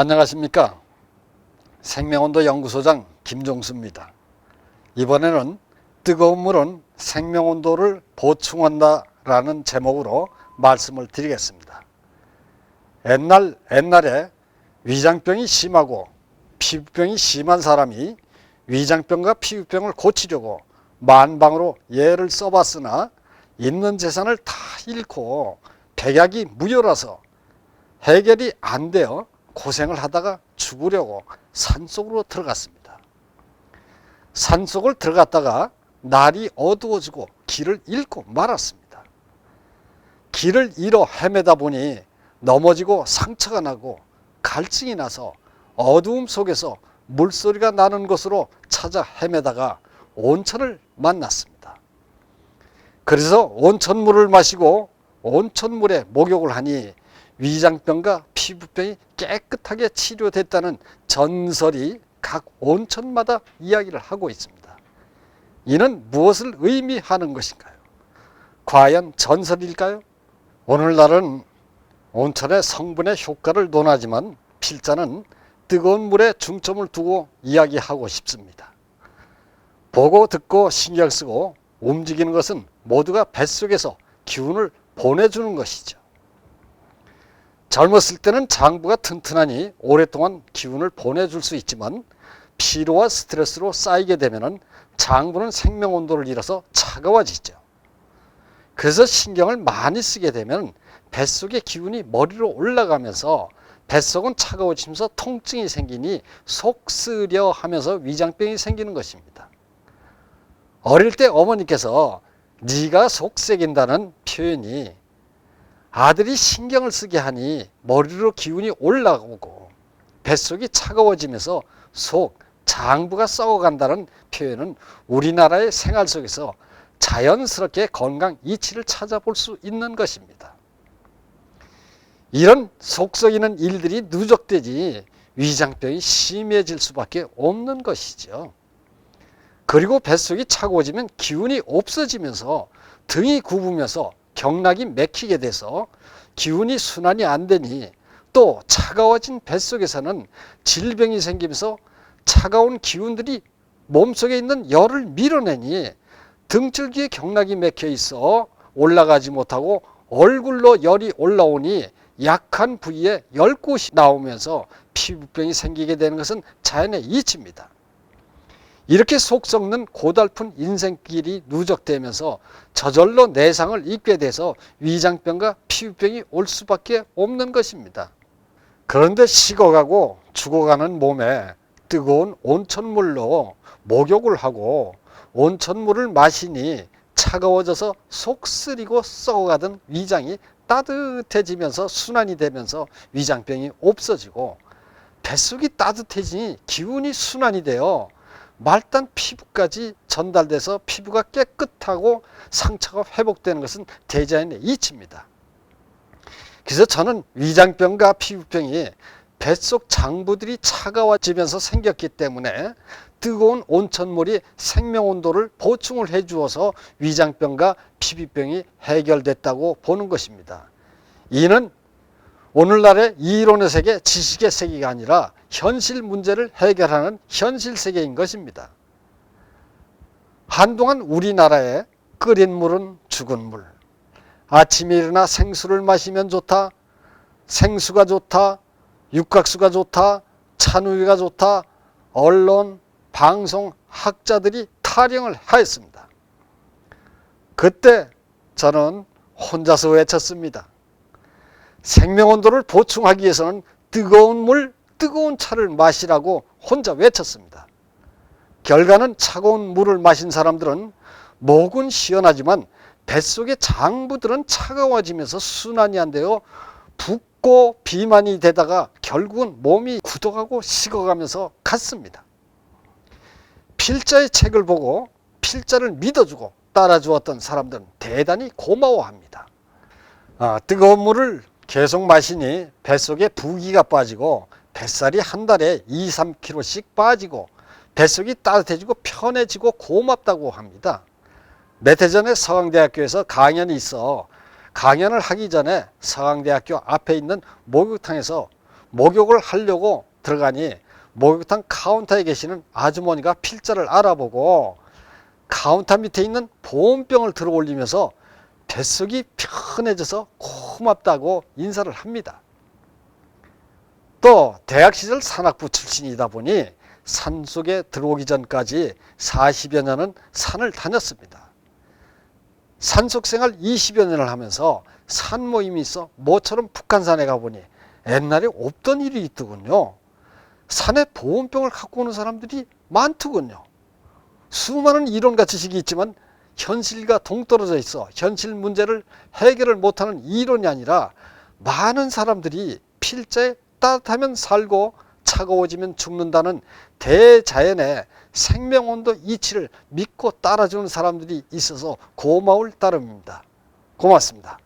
안녕하십니까. 생명온도 연구소장 김종수입니다. 이번에는 뜨거운 물은 생명온도를 보충한다 라는 제목으로 말씀을 드리겠습니다. 옛날에 위장병이 심하고 피부병이 심한 사람이 위장병과 피부병을 고치려고 만방으로 예를 써봤으나 있는 재산을 다 잃고 백약이 무효라서 해결이 안 되어 고생을 하다가 죽으려고 산속으로 들어갔습니다. 산속을 들어갔다가 날이 어두워지고 길을 잃고 말았습니다. 길을 잃어 헤매다 보니 넘어지고 상처가 나고 갈증이 나서 어두움 속에서 물소리가 나는 곳으로 찾아 헤매다가 온천을 만났습니다. 그래서 온천물을 마시고 온천물에 목욕을 하니 위장병과 피부병이 깨끗하게 치료됐다는 전설이 각 온천마다 이야기를 하고 있습니다. 이는 무엇을 의미하는 것인가요? 과연 전설일까요? 오늘날은 온천의 성분의 효과를 논하지만 필자는 뜨거운 물에 중점을 두고 이야기하고 싶습니다. 보고 듣고 신경 쓰고 움직이는 것은 모두가 뱃속에서 기운을 보내주는 것이죠. 젊었을 때는 장부가 튼튼하니 오랫동안 기운을 보내줄 수 있지만 피로와 스트레스로 쌓이게 되면 장부는 생명온도를 잃어서 차가워지죠. 그래서 신경을 많이 쓰게 되면 뱃속의 기운이 머리로 올라가면서 뱃속은 차가워지면서 통증이 생기니 속 쓰려 하면서 위장병이 생기는 것입니다. 어릴 때 어머니께서 네가 속 새긴다는 표현이 아들이 신경을 쓰게 하니 머리로 기운이 올라오고 뱃속이 차가워지면서 속, 장부가 썩어간다는 표현은 우리나라의 생활 속에서 자연스럽게 건강 이치를 찾아볼 수 있는 것입니다. 이런 속 썩이는 일들이 누적되지 위장병이 심해질 수밖에 없는 것이죠. 그리고 뱃속이 차가워지면 기운이 없어지면서 등이 굽으면서 경락이 막히게 돼서 기운이 순환이 안 되니 또 차가워진 뱃속에서는 질병이 생기면서 차가운 기운들이 몸속에 있는 열을 밀어내니 등줄기에 경락이 막혀 있어 올라가지 못하고 얼굴로 열이 올라오니 약한 부위에 열꽃이 나오면서 피부병이 생기게 되는 것은 자연의 이치입니다. 이렇게 속 썩는 고달픈 인생길이 누적되면서 저절로 내상을 입게 돼서 위장병과 피부병이 올 수밖에 없는 것입니다. 그런데 식어가고 죽어가는 몸에 뜨거운 온천물로 목욕을 하고 온천물을 마시니 차가워져서 속 쓰리고 썩어가던 위장이 따뜻해지면서 순환이 되면서 위장병이 없어지고 뱃속이 따뜻해지니 기운이 순환이 되어 말단 피부까지 전달돼서 피부가 깨끗하고 상처가 회복되는 것은 대자연의 이치입니다. 그래서 저는 위장병과 피부병이 뱃속 장부들이 차가워지면서 생겼기 때문에 뜨거운 온천물이 생명온도를 보충을 해주어서 위장병과 피부병이 해결됐다고 보는 것입니다. 이는 오늘날의 이론의 세계, 지식의 세계가 아니라 현실 문제를 해결하는 현실 세계인 것입니다. 한동안 우리나라에 끓인 물은 죽은 물, 아침에 일어나 생수를 마시면 좋다, 생수가 좋다, 육각수가 좋다, 찬우유가 좋다, 언론, 방송, 학자들이 타령을 하였습니다. 그때 저는 혼자서 외쳤습니다. 생명온도를 보충하기 위해서는 뜨거운 물, 뜨거운 차를 마시라고 혼자 외쳤습니다. 결과는 차가운 물을 마신 사람들은 목은 시원하지만 뱃속의 장부들은 차가워지면서 순환이 안 되어 붓고 비만이 되다가 결국은 몸이 굳어가고 식어가면서 갔습니다. 필자의 책을 보고 필자를 믿어주고 따라주었던 사람들은 대단히 고마워합니다. 뜨거운 물을 계속 마시니 뱃속에 부기가 빠지고 뱃살이 한 달에 2-3kg씩 빠지고 뱃속이 따뜻해지고 편해지고 고맙다고 합니다. 몇 해 전에 서강대학교에서 강연이 있어 강연을 하기 전에 서강대학교 앞에 있는 목욕탕에서 목욕을 하려고 들어가니 목욕탕 카운터에 계시는 아주머니가 필자를 알아보고 카운터 밑에 있는 보온병을 들어 올리면서 뱃속이 편해져서 고맙다고 인사를 합니다. 또 대학 시절 산악부 출신이다 보니 산속에 들어오기 전까지 40여 년은 산을 다녔습니다. 산속 생활 20여 년을 하면서 산 모임이 있어 모처럼 북한산에 가보니 옛날에 없던 일이 있더군요. 산에 보온병을 갖고 오는 사람들이 많더군요. 수많은 이론과 지식이 있지만 현실과 동떨어져 있어 현실 문제를 해결을 못하는 이론이 아니라 많은 사람들이 필자에 따뜻하면 살고 차가워지면 죽는다는 대자연의 생명온도 이치를 믿고 따라주는 사람들이 있어서 고마울 따름입니다. 고맙습니다.